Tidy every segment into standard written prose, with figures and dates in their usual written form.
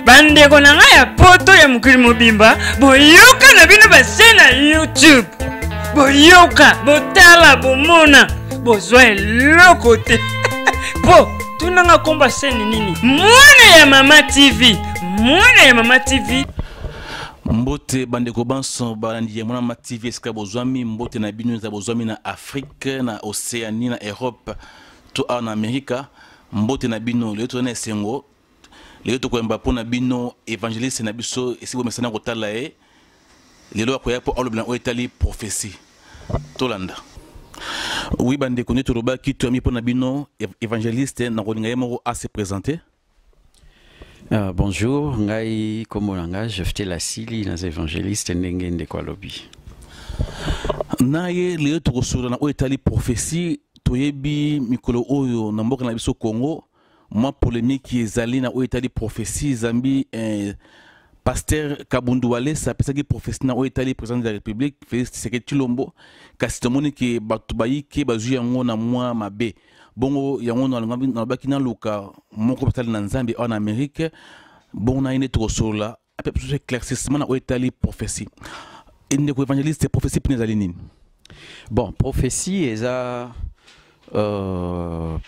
bandeko na ngai ya poto ya mokili mobimba boyoka na bino base na YouTube boyoka botala bomona bozwa eloko te po tunanga komba seni nini mwana ya Mama TV mbote bandeko banso balandi ya Mama TV eska bozwami mbote na bino za bozwami na Afrique na Océanie na Europe to en Amerika mbote na bino leto na esengo leto ko mba pona bino évangéliste na biso esi bo mesana kotala lelo akoya po alobla o Italie prophétie tolanda oui bandeko neto roba ki to ami pona bino évangéliste na kolinga yemo a se présenter. Bonjour, ngai komolanga jefte la sili na évangéliste ndenge ndeko alobi naye leto to kosura na o Italie prophétie toyebi mikolo oyo na mboka na biso Congo moi polémique ezali na o Italie prophétie zambi pasteur Kabundu Wale sa pesa ki prophétie na o Italie président de la République Félix Tshisekedi Tshilombo kasi tomoni ke bato bayike bazu yango na mwa mabe bongo yango na baki na luka moko patali na Nzambe en Amérique bon na ine to sola après plus éclaircissement na o Italie prophétie inde ko évangéliste prophétie pinezali nini. Bon, prophétie est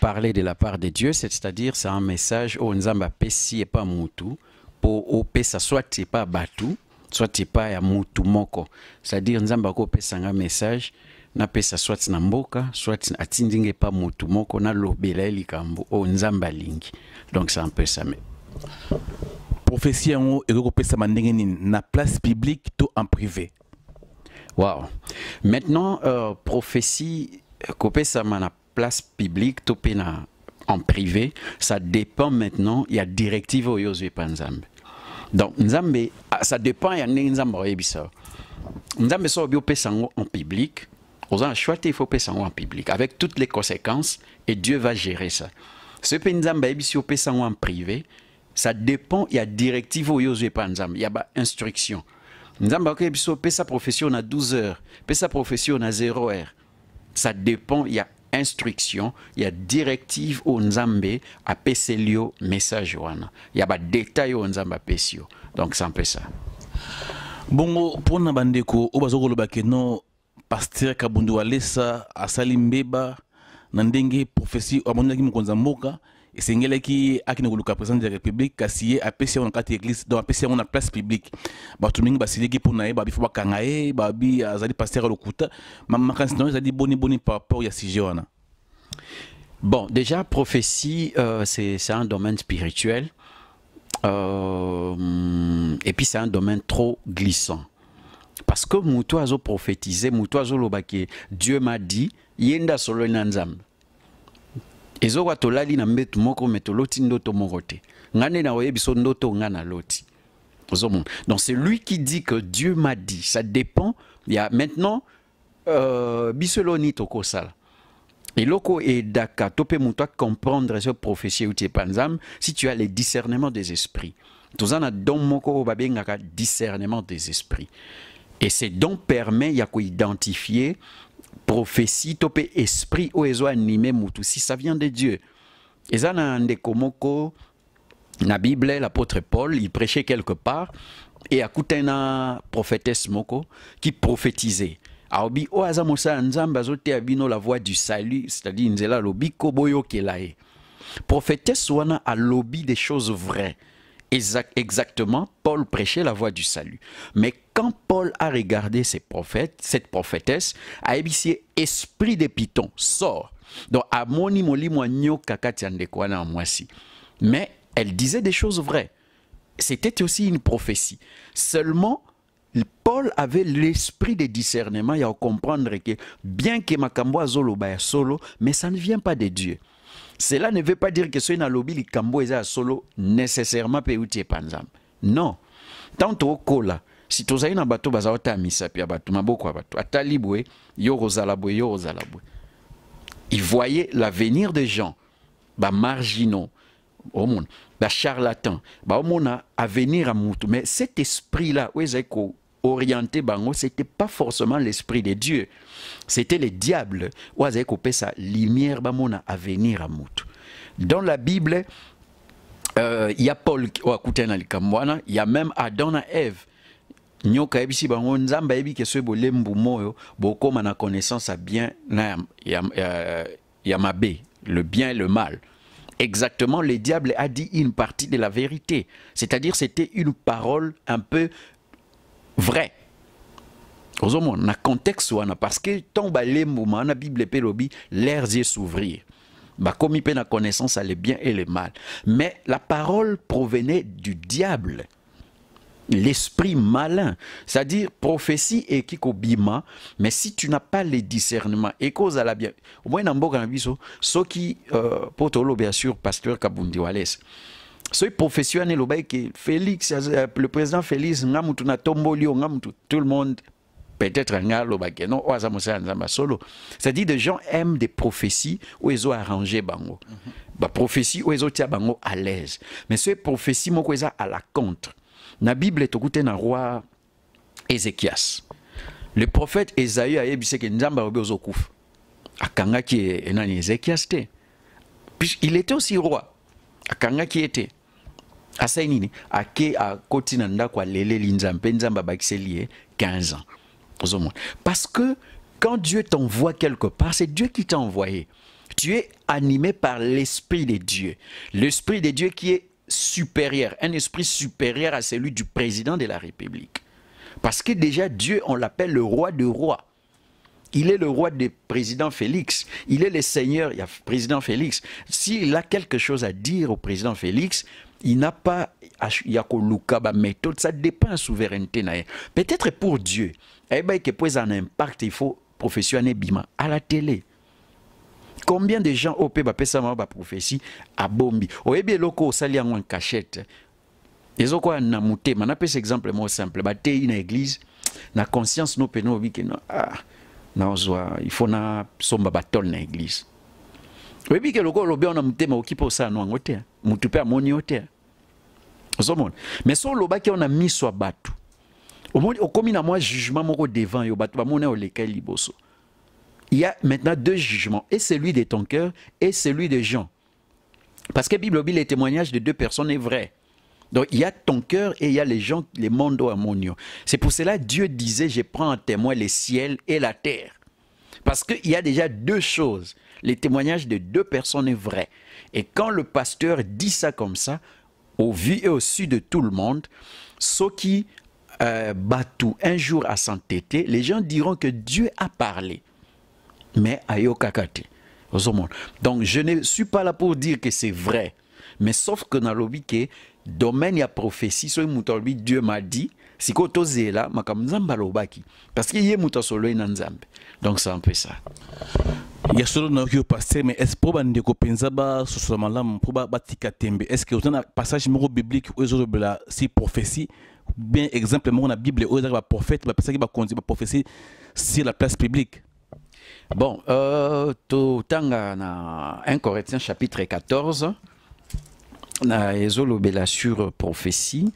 parler de la part de Dieu, c'est-à-dire c'est un message où Nzamba pesi et pas mutu pour au pesa soit c'est pas batu soit c'est pas ya mutu moko, c'est-à-dire Nzamba ko pesa un message na pesa soit na mboka soit atindinge pas mutu moko na lobela likambo o Nzamba lingi, donc c'est un peu ça. Mais prophétie en eko pesa mandenge nini na place publique to en privé. Wow. Maintenant prophétie ko pesa na place publique, topena en privé, ça dépend maintenant, il y a directive au Yozwe Panzambe. Donc, Nzambe, ça dépend, il y a Nzambe Rebisa. Nzambe so bio pesango en public, aux gens choisi il faut pesango en public, avec toutes les conséquences, et Dieu va gérer ça. Ce que Nzambe Rebisa pesango en privé, ça dépend, il y a directive au Yozwe Panzambe, il y a ba instruction. Nzambe Rebisa pesa profession à 12 heures, pesa profession à 0 heure. Ça dépend, il y a instruction, il y a directive au Nzambe à peselio message wana. Il y a des détails au Nzambe à pesio. Donc c'est un peu ça. Bongo pour na bandeko obazoko lobake no pasteur Kabundu Wale sa asali mbeba na ndenge prophétie amonaki mukonza mboka esengelaki akina kuluka président de la République kasiye apesi on kati église donc apesi on na place publique batu mingi basiliki pour na ba bifo bakanga babi azali pasteur lokuta makansi non azali boni par rapport ya sujet wana. Bon, déjà prophétie c'est un domaine spirituel et puis c'est un domaine trop glissant parce que muto azo prophétiser muto azo lobake Dieu m'a dit yenda solo na Nzambe ezo watolali na mbetu moko metoloti ndoto morote ngane na oyebiso ndoto ngana loti. Donc c'est lui qui dit que Dieu m'a dit, ça dépend. Il y a maintenant bisoloni toko sala et loko et daka topé muto comprendre ce prophétie ou panzam si tu as les discernements des esprits. Tozana don moko babengaka discernement des esprits et ces dons permet ya ko identifier prophétie topé esprit ou ezo animé mutu si ça vient de Dieu. Et ça na ndeko moko na Bible l'apôtre Paul il prêchait quelque part et akutena prophétesse moko qui prophétisait. Aobi o azamosa nzamba zote abino la voix du salut, c'est-à-dire nzela lobi ko boyo kelae. Prophétesse wana a lobby des choses vraies. Exactement, Paul prêchait la voix du salut. Mais quand Paul a regardé ces prophètes, cette prophétesse, a ébissé esprit de Python, sort. Donc, à moni moli moigno kakatiande kwana moisi. Mais elle disait des choses vraies. C'était aussi une prophétie. Seulement, Paul avait l'esprit de discernement et à comprendre que bien que makambo azolo ba solo, mais ça ne vient pas de Dieu. Cela ne veut pas dire que ce na lobby li kambo eza solo nécessairement pe uti panzam. Non. Tant au kola, si tozali na bato bazawata misa pia bato maboko bato atalibwe yo rozalabwe. Il voyait l'avenir des gens, bah marginaux, au monde, bah charlatans, bah au monde à venir à Moutou. Mais cet esprit-là, où est orienté, c'était pas forcément l'esprit de Dieu. C'était les diables, où est sa lumière, bah mon à venir à Moutou. Dans la Bible, il y a Paul, il y a même Adam et Ève. Nyoka ebisi bango nzamba ebi ke so bolembu moyo bokoma na connaissance à bien na ya mabe, le bien et le mal. Exactement, le diable a dit une partie de la vérité, c'est-à-dire c'était une parole un peu vraie. Ozomon na contexte wana parce que ton balembu ma na Bible pelobi leurs yeux s'ouvrir. Bah comme il peut na connaissance à le bien et le mal. Mais la parole provenait du diable. L'esprit malin, c'est-à-dire prophétie et kikobima, mais si tu n'as pas les discernements, et cause à la bien, au moins dans le ce qui, pour bien sûr, pasteur Kabundi Wales, ce prophétie, que Félix, le président Félix, tout le monde, peut-être solo. C'est-à-dire des gens aiment des prophéties où ils ont arrangé bango. Bah prophétie où ils ont tia bango à l'aise. Mais ce prophétie, moi, à la contre. Na Bible tokute na roi Ézéchias. Le prophète Esaïe a dit que Nzamba ozokouf. Akanga qui est nani Ézéchias te. Puis il était aussi roi. Akanga qui était. Asainini ake a kotina ndakwa lele linzampe Nzamba bakiselié 15 ans. Parce que quand Dieu t'envoie quelque part, c'est Dieu qui t'a envoyé. Tu es animé par l'esprit de Dieu. L'esprit de Dieu qui est supérieur, un esprit supérieur à celui du président de la République. Parce que déjà Dieu, on l'appelle le roi de rois. Il est le roi du président Félix. Il est le seigneur, il y a président Félix. S'il a quelque chose à dire au président Félix, il n'a pas, il y a méthode, ça dépend de la souveraineté. Peut-être pour Dieu, que pour un impact, il faut professionnel bima à la télé. Combien de gens au pays ba prophétie à bombi oyebi loko sali en cachette ezoko na muté mana pese exemple mo simple ba te na église na conscience no peno bi que non na ozwa il faut na somba batol na église oyebi ke loko lobe na muté ma okipo sa no ngote mutu pe amoni ote ozomon mais so loba ki on a mis so batu au komi na moi jugement moko devant yo batu ba mona o lekel liboso. Il y a maintenant deux jugements, et celui de ton cœur et celui des gens. Parce que la Bible, le témoignage de deux personnes est vrai. Donc il y a ton cœur et il y a les gens, les mondos ammoniaux. C'est pour cela que Dieu disait, je prends en témoin les ciels et la terre. Parce qu'il y a déjà deux choses. Le témoignage de deux personnes est vrai. Et quand le pasteur dit ça comme ça, au vu et au su de tout le monde, ceux qui battent un jour à s'entêter, les gens diront que Dieu a parlé. Mais ayo kakate. Donc je ne suis pas là pour dire que c'est vrai. Mais sauf que dans le que domaine ya prophétie, so Dieu m'a dit, si koto zela makamzamba lobaki. Parce qu'il y a muta solo inanzambe. Donc c'est un peu ça. Il y a solo na yo pasteur mais est-ce pour bande ko penza ba so malam pour ba tika tembe. Est-ce que vous avez un passage moro biblique où zo bela si prophétie bien exemple dans la Bible où ba prophète ba personne qui ba conduire ba prophétie sur la place publique. Bon, tanga na 1 Corinthiens chapitre 14, na ezolobela sur prophétie.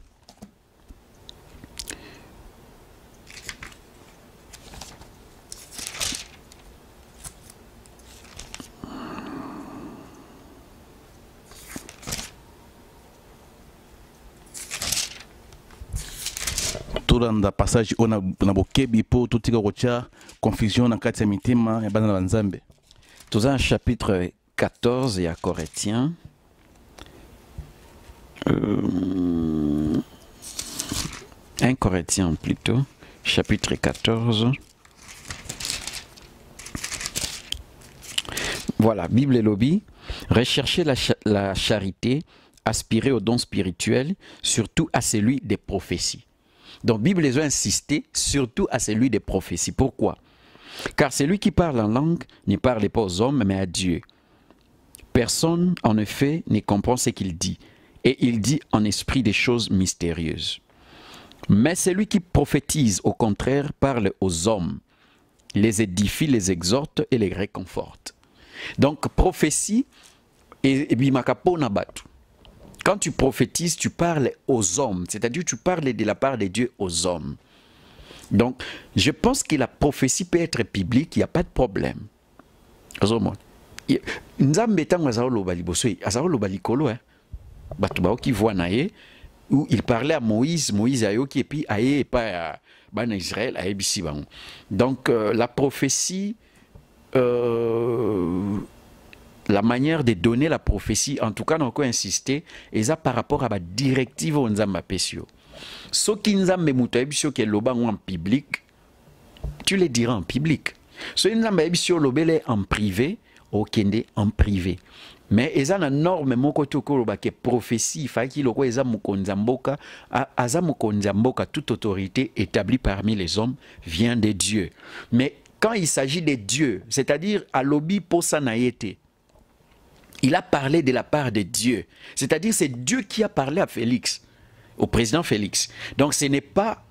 Dans le passage on a bokebi pour tout tika rocha confusion dans kati ya mitima ya bana banzambe. Tout un chapitre 14 et à Corinthiens. 1 Corinthiens plutôt, chapitre 14. Voilà, Bible et lobby. Recherchez la charité, aspirez aux dons spirituels, surtout à celui des prophéties. Donc, Bible les a insisté surtout à celui des prophéties. Pourquoi? Car celui qui parle en langue ne parle pas aux hommes, mais à Dieu. Personne, en effet, ne comprend ce qu'il dit. Et il dit en esprit des choses mystérieuses. Mais celui qui prophétise, au contraire, parle aux hommes, les édifie, les exhorte et les réconforte. Donc, prophétie et bimakapo na batu. Quand tu prophétises, tu parles aux hommes, c'est-à-dire tu parles de la part de Dieu aux hommes. Donc, je pense que la prophétie peut être publique, il n'y a pas de problème. Nzambe tango azaloba liboso, azaloba likolo, batu baoki voit naye, où il parlait à Moïse, Moïse ayoki et puis aye pas à Israël, aye bisi bango. Donc la prophétie, la manière de donner la prophétie, en tout cas, on peut insister, et ça par rapport à la directive on Nzamba pesio. Ce qui Nzambe mutaibisio qui est lobango en public, tu les diras en public. Ce qui Nzamba ebisio lobele en privé, au kende en privé. Mais il y a une norme qui est prophétie, il faut qu'il y ait toute autorité établie parmi les hommes vient de Dieu. Mais quand il s'agit de Dieu, c'est-à-dire à l'obi posanaïté, il a parlé de la part de Dieu. C'est-à-dire c'est Dieu qui a parlé à Félix, au président Félix. Donc ce n'est pas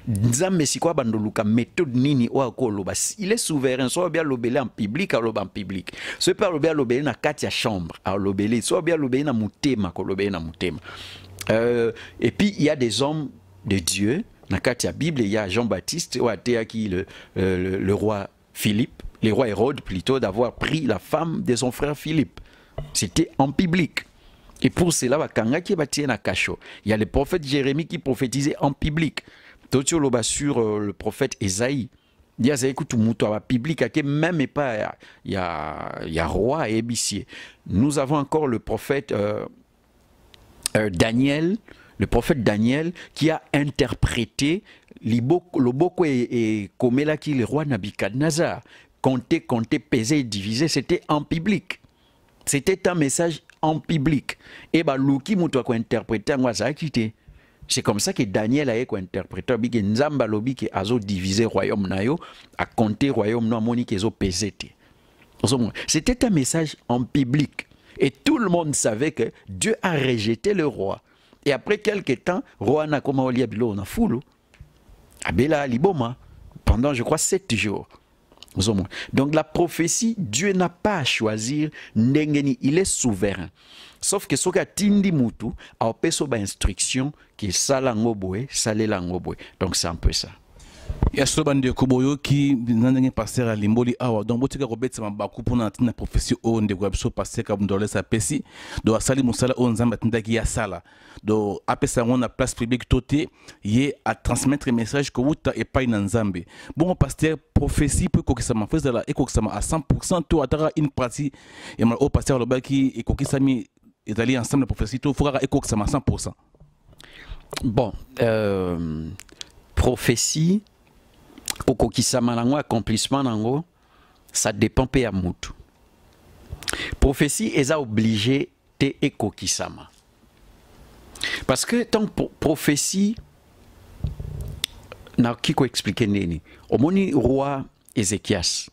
Nzambe sikwa bandoluka méthode nini ou akoloba. Il est souverain, soit bien lobelé en public, à en public. Soit bien lobelé lobelé na katia chambre, à lobelé, soit bien lobelé na mutema, lobelé na mutema. Et puis il y a des hommes de Dieu, na katia Bible, il y a Jean-Baptiste, ou atea qui le roi Philippe, le roi Hérode plutôt, d'avoir pris la femme de son frère Philippe. C'était en public. Et pour cela, il y a le prophète Jérémie qui prophétisait en public. Totio loba sur le prophète Esaïe. Il y a écoute muto public même pas il y a roi et ébicier. Nous avons encore le prophète Daniel, qui a interprété Loboko et Komela qui le roi Nabucodonosor. Compter, peser et diviser, c'était en public. C'était un message en public. Et bah Luki muto a interprété en quitté. C'est comme ça que Daniel a interprété que Nzamba lobi qui a divisé royaume nayo, a compté royaume no moni qui a pesé. C'était un message en public et tout le monde savait que Dieu a rejeté le roi. Et après quelques temps, roi na koma oliabilo na foulou. Abela liboma pendant je crois 7 jours. Donc la prophétie, Dieu n'a pas à choisir ndengeni, il est souverain. Sauf que ce qu'a tindi mutu a peso ba instruction qui salango boé, salélango boé. Donc c'est un peu ça. Ya sobande koboyo ki nanenge passer à limboli awa donc botika robetsa mabaku pona tina prophétie o ndeko abso passer ka bundole sa pesi do asali musala o nzamba tindaki ya sala do apesa ngona place publique toté yé à transmettre message ko wuta et pas nzambe bon pasteur prophétie peut kokisama fezala et kokisama à 100% to atara une partie et mal au pasteur lobaki et kokisami est allé ensemble prophétie to fera et kokisama à 100%. Bon prophétie okokisama nango accomplissement nango ça dépend pe ya mutu. Prophétie est obligé te ekokisama. Parce que tant prophétie na kiko expliquer nini. Omoni roi Ézéchias.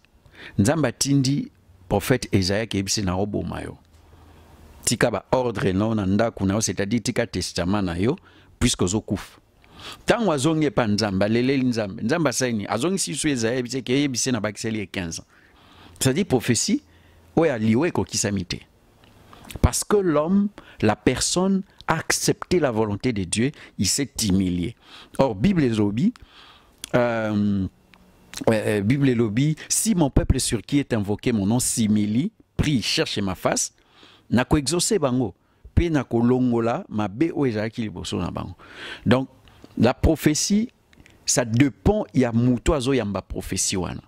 Nzamba tindi prophète Esaïe ki ebisi na oboma yo. Tika ba ordre non nanda kuna c'est-à-dire tika testament na yo puisque zo kufa. Tant azongi pa nzamba lele nzamba nzamba saini azongi sisu Esaïe bise ke yebise na bakiseli 15 ans. C'est-à-dire prophétie oya liwe ko kisamite. Parce que l'homme, la personne a accepté la volonté de Dieu, il s'est humilié. Or Bible et lobby Bible et lobby, si mon peuple sur qui est invoqué mon nom s'humilie, prie, cherche ma face, n'a ko exaucé bango, pe na ko longola ma be o ezaki liboso na bango. Donc la prophétie, ça dépend, il y a mouto azo yamba prophétie wana.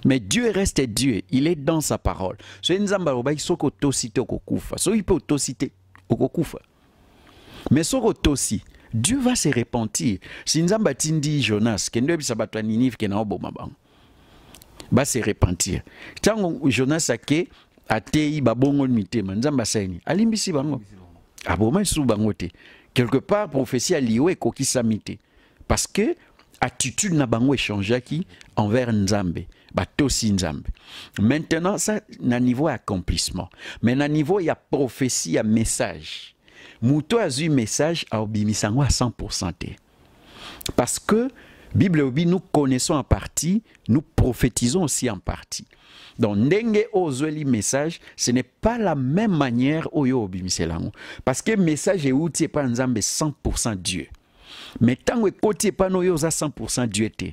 Mais Dieu reste Dieu, il est dans sa parole. So nzamba robai soko tosite okokufa. So il peut tosite okokufa. Mais soko tosi, Dieu va se repentir. Si nzamba tindi Jonas, kendo ebisa bato Ninive ke na oboma bango. Va se repentir. Tango Jonas ake atei babongo mitema, nzamba saini, alimbisi bango. Aboma sou bango te. Quelque part, prophétie a lié kokisamite. Parce que attitude na bango échangé qui envers Nzambe. Batosi Nzambe. Maintenant, ça, na niveau accomplissement. Mais na niveau, il y a prophétie, il y a message. Mouto a eu message à obimisango à 100%. Parce que, Bible obi, nous connaissons en partie, nous prophétisons aussi en partie. Donc, ndenge ozweli message, ce n'est pas la même manière oyo obimiselango. Parce que message est outil pas nzambe 100% Dieu. Mais tant que côté pas no yoza 100% Dieu te.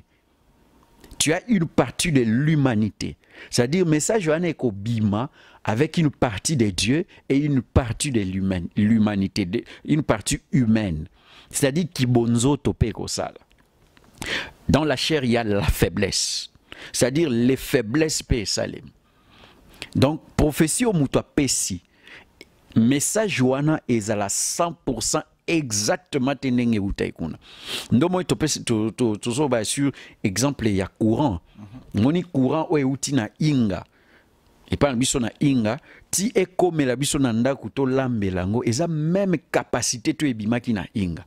Tu as une partie de l'humanité. C'est-à-dire message wana eko bima avec une partie de Dieu et une partie de l'humanité, une partie humaine. C'est-à-dire kibonzo tope ko sala. Dans la chair, il y a la faiblesse. C'est-à-dire les faiblesses pe salem. Donc prophétie au muto pesi. Message wana ezala 100% exactement tenenge utaikuna. Ndomo to pesi to so ba sur exemple ya courant. Moni courant o euti na inga. Et pas biso na inga ti ekomela biso na ndako to lambelango eza même capacité to ebimaki na inga.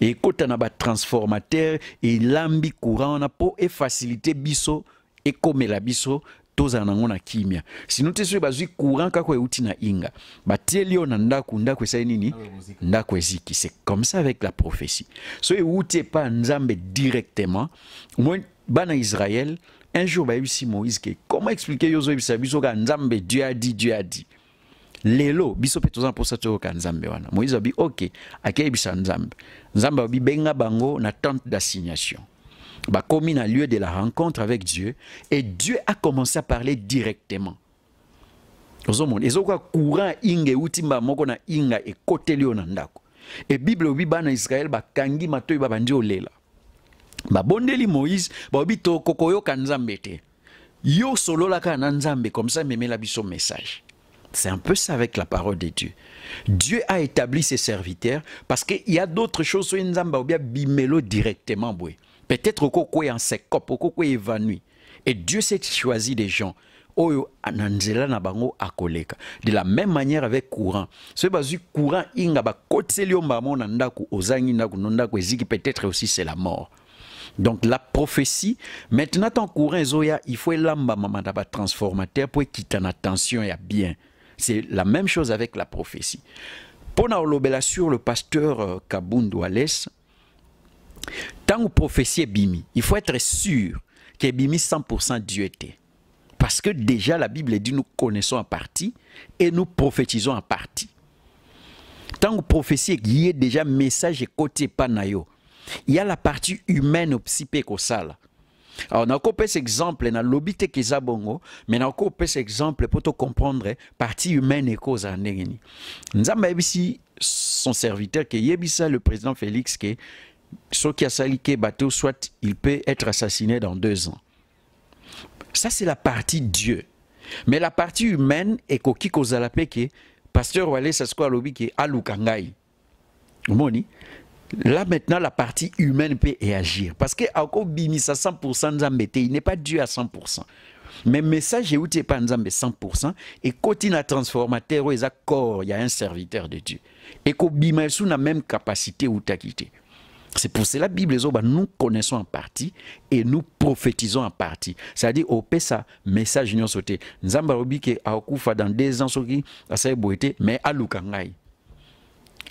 Et kota na ba transformateur et lambi courant na po e faciliter biso ekomela biso toza nango na kimia. Sinon te so bazui courant kako euti na inga. Ba telio na ndako esa nini? Ndako eziki. C'est comme ça avec la prophétie. So euti pas nzambe directement. Moi bana Israël un jour ba yebisi Moïse que comment expliquer yozo yebisa biso ka nzambe Dieu a dit. Lelo biso pe tozan pour ça to ka nzambe wana. Moïse a dit OK, akebisa nzambe. Nzambe a dit benga bango na tente d'assignation. Bah, comme il a lieu de la rencontre avec Dieu, et Dieu a commencé à parler directement. Et courant inge utimba moko na inga e kote lio na ndako. Et Bible biba na Israël ba kangi matoi ba bandi olela. Ba bondeli Moïse ba bito kokoyo kanzambe te. Yo solo la ka nzambe comme ça memela biso message. C'est un peu ça avec la parole de Dieu. Dieu a établi ses serviteurs parce qu'il y a d'autres choses sur nzamba ou bien bimelo directement boué. Peut-être au coco en sécope, au coco évanoui. Et Dieu s'est choisi des gens. Oyo ananzela na bango akoleka. De la même manière avec courant. Ce bazu courant inga ba kotselio mbamo na ndaku ozangi ndaku nondaku eziki peut-être aussi c'est la mort. Donc la prophétie, maintenant ton courant zoya, il faut lamba mamanda ba transformateur pour quitter en attention et bien. C'est la même chose avec la prophétie. Pour na sur le pasteur Kabundu Wales. Tant que prophétie est bimi, il faut être sûr que bimi 100% Dieu était. Parce que déjà la Bible dit nous connaissons en partie et nous prophétisons en partie. Tant que prophétie est déjà message et côté panayo. Il y a la partie humaine au psyché-kosala. Alors on a coupé cet exemple dans l'obité kizabongo, mais on a coupé cet exemple pour te comprendre partie humaine et cause en négeni. Nous avons ici son serviteur qui est le président Félix qui ce qui a sali que bateau, soit il peut être assassiné dans 2 ans. Ça, c'est la partie Dieu. Mais la partie humaine est koki kozalape que pasteur Wale Sasko Lobi qui est alukangai. Là maintenant, la partie humaine peut agir. Parce que ako bimisa 100% nzambete, il n'est pas Dieu à 100%. Mais message est où tu pas nzambe 100% et continue à transformateur ou corps, il y a un serviteur de Dieu. Et ko bima sous la même capacité ou ta quitté. C'est pour cela que la Bible nous connaissons en partie et nous prophétisons en partie. C'est-à-dire, au ça message nous sauté. Nous avons dit que dans 2 ans, mais à Lukangai.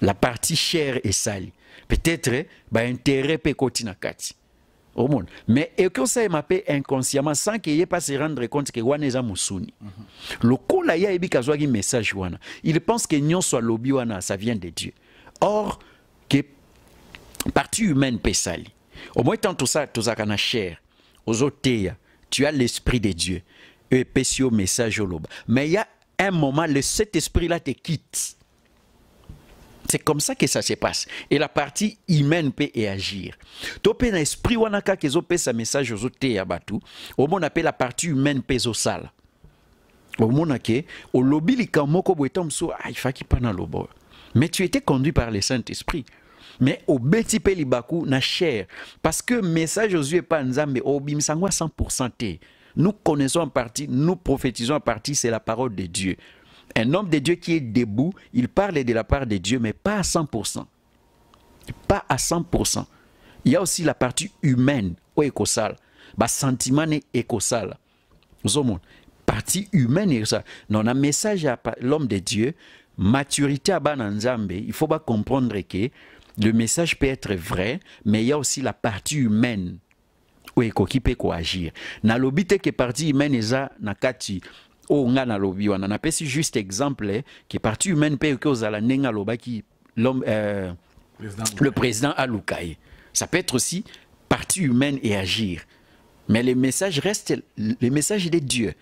La partie chair est sale. Peut-être, intérêt peut continuer à kati. Au monde. Mais et que ça m'appelle inconsciemment sans qu'il n'y ait pas se rendre compte que Waneza Musuni. Le coup là, il y a un message. Il pense que nous soit lobby, ça vient de Dieu. Or, que partie humaine pesali. Au moins tant tout ça kana chair. Aux oteya, tu as l'esprit de Dieu. Et pesio message au loba. Mais il y a un moment, cet esprit-là te quitte. C'est comme ça que ça se passe. Et la partie humaine peut agir. Tu peux l'esprit wanaka que zo pesa message aux oteya batu. Au moins on appelle la partie humaine peso sala. Au moins que au lobby li kamoko boetom so il faut qu'il pas dans lobo. Mais tu étais conduit par le Saint-Esprit. Mais au beti pe libaku na chair parce que message aux yeux pas nzambe au bimsangwa 100% te. Nous connaissons en partie, nous prophétisons en partie, c'est la parole de Dieu. Un homme de Dieu qui est debout, il parle de la part de Dieu mais pas à 100%. Pas à 100%. Il y a aussi la partie humaine au écosal, ba sentiment écosal. Partie humaine et ça. Non, un message à l'homme de Dieu, maturité à Bananzambe, il faut pas comprendre que le message peut être vrai, mais il y a aussi la partie humaine. oyo ekoki mpe koagir nalobi te ke partie humaine eza na kati oyo nga nalobi wana napesi juste exemple ke partie humaine mpe ekoki ozala ndenge alobaki le président aluka ye ça peut être aussi partie humaine et agir mais le message reste le message de Dieu.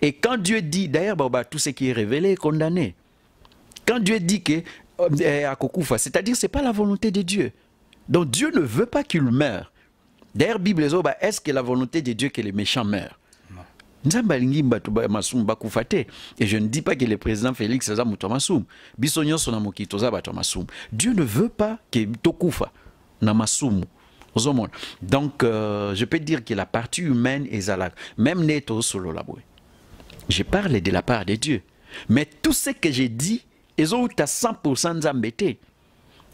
Et quand Dieu dit, d'ailleurs, tout ce qui est révélé est condamné. Quand Dieu dit que c'est-à-dire c'est pas la volonté de Dieu. Donc Dieu ne veut pas qu'il meure. D'ailleurs, Bible est-ce que la volonté de Dieu que les méchants meurent? Et je ne dis pas que le président Félix Dieu ne veut pas que Tokufa Namasum. Donc, je peux dire que la partie humaine est à la... Même Neto Solo Laboué. Je parle de la part de Dieu. Mais tout ce que j'ai dit, ils ont à 100% zambété.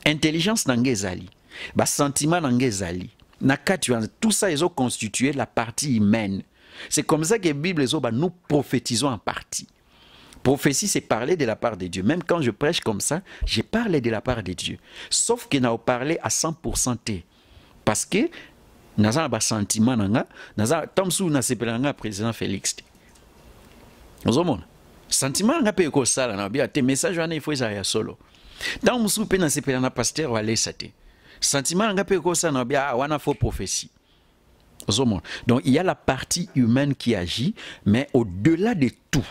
Intelligence n'angezali. Sentiment n'angezali. Tout ça, ils ont constitué la partie humaine. C'est comme ça que la Bible, nous prophétisons en partie. Prophétie, c'est parler de la part de Dieu. Même quand je prêche comme ça, je parle de la part de Dieu. Sauf que nous parlé à 100%. Parce que nous avons un sentiment, nous avons un président Félix. Nous avons un sentiment, nous avons un message, il faut que solo. Dans nous avons un pasteur ou aller sentiment, nous avons un faux prophétie. Donc il y a la partie humaine qui agit, mais au-delà de tout,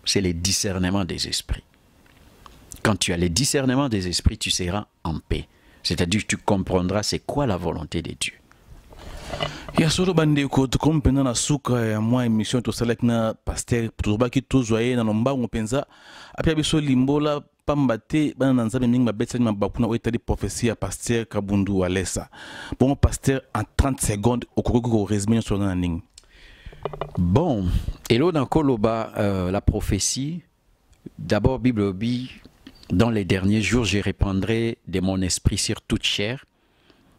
c'est le discernement des esprits. Quand tu as le discernement des esprits, tu seras en paix. C'est-à-dire que tu comprendras c'est quoi la volonté de Dieu. Ya solo bandeko comme pendant la suka ya moi émission to select na pasteur tuzobaki tuzoye na lombango penza apia biso limbola pambate bana na nzambe mingi babetsa mabakuna oitali prophétie ya pasteur Kabundu Walesa. Bon pasteur en 30 secondes okoko ko résumer sur na ning. Bon, hello dans Koloba la prophétie d'abord Bible bi. Dans les derniers jours, je répandrai de mon esprit sur toute chair.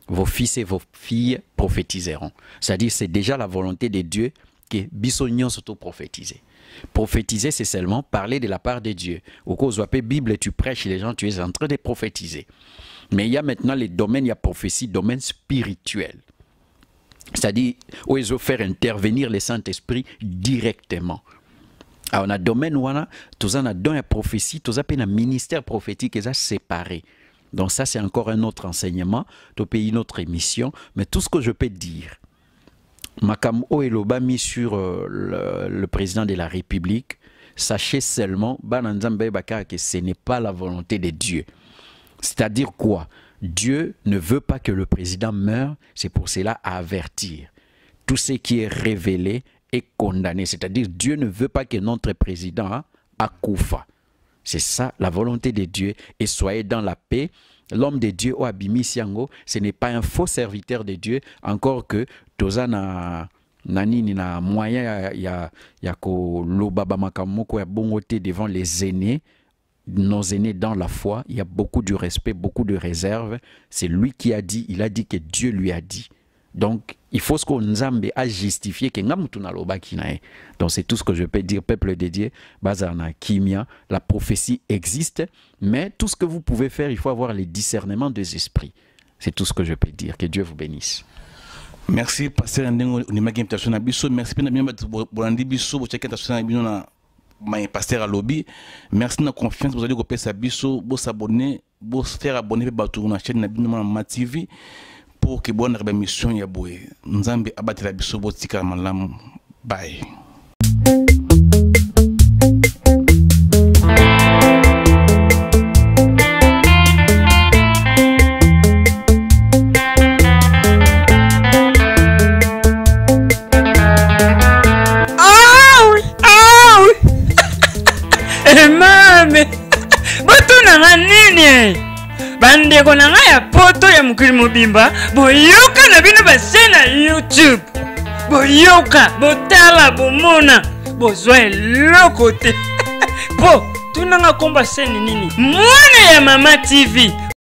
Vos fils et vos filles prophétiseront. C'est-à-dire, c'est déjà la volonté de Dieu que bisognon s'auto prophétiser. Prophétiser, c'est seulement parler de la part de Dieu. Au cas où tu appelles Bible, tu prêches les gens, tu es en train de prophétiser. Mais il y a maintenant les domaines, il y a prophétie, domaine spirituel. C'est-à-dire, où ils vont faire intervenir le Saint-Esprit directement. Alors, on a domaine où on a don la prophétie, tout ça un ministère prophétique et ça séparé. Donc ça c'est encore un autre enseignement, tu peux une autre émission, mais tout ce que je peux dire, Makam Oeloba mis sur le président de la République, sachez seulement que ce n'est pas la volonté de Dieu. C'est-à-dire quoi? Dieu ne veut pas que le président meure, c'est pour cela à avertir. Tout ce qui est révélé est condamné. C'est-à-dire Dieu ne veut pas que notre président accoufa. C'est ça la volonté de Dieu. Et soyez dans la paix. L'homme de Dieu, Oabimi Siango, ce n'est pas un faux serviteur de Dieu, encore que Tozana Nanini na moyen ya ko lobaba makamoko ya bongote devant les aînés, nos aînés dans la foi. Il y a beaucoup de respect, beaucoup de réserve. C'est lui qui a dit, il a dit que Dieu lui a dit. Donc, il faut ce qu'on Nzambe a justifié que Ngamutuna loba kinae. Donc, c'est tout ce que je peux dire, peuple de Dieu. Bazarna Kimia, la prophétie existe, mais tout ce que vous pouvez faire, il faut avoir le discernement des esprits. C'est tout ce que je peux dire. Que Dieu vous bénisse. Merci, pasteur Ndengo, merci pasteur Alobi. Merci de la confiance. Vous allez vous abonner, vous faire abonner à la chaîne Ma TV. Pour que bonne mission ya boye nzambe abatela biso botika malamu. Bye. Mame botuna nini bandeko na ngai ya poto ya mokili mobimba boyoka na bino base na YouTube boyoka botala bomona bozwa eloko te po tunanga komba seni nini mwana ya Mama TV